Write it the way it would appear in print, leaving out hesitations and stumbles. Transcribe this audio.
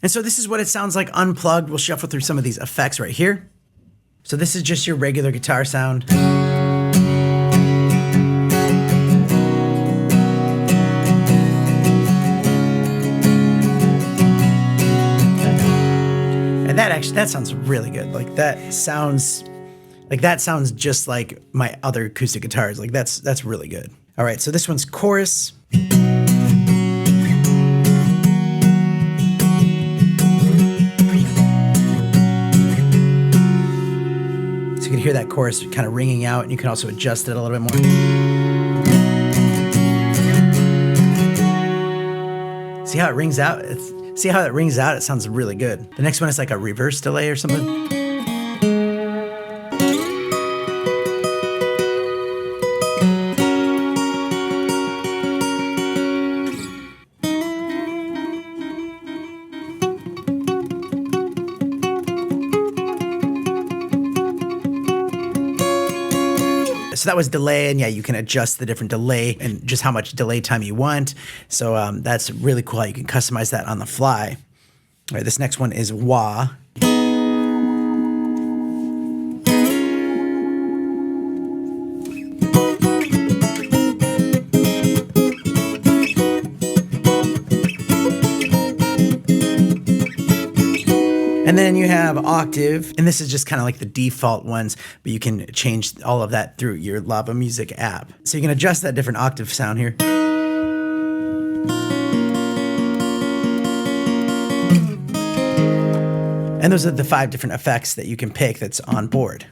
And so this is what it sounds like unplugged. We'll shuffle through some of these effects right here. So this is just your regular guitar sound. And that sounds really good. Like that sounds just like my other acoustic guitars. Like that's really good. All right, so this one's chorus. You can hear that chorus kind of ringing out, and you can also adjust it a little bit more. See how it rings out? See how it rings out? It sounds really good. The next one is like a reverse delay or something. So that was delay, and yeah, you can adjust the different delay and just how much delay time you want. So that's really cool how you can customize that on the fly. All right, this next one is wah. And then you have octave, and this is just kind of like the default ones, but you can change all of that through your Lava Music app. So you can adjust that different octave sound here. And those are the 5 different effects that you can pick that's on board.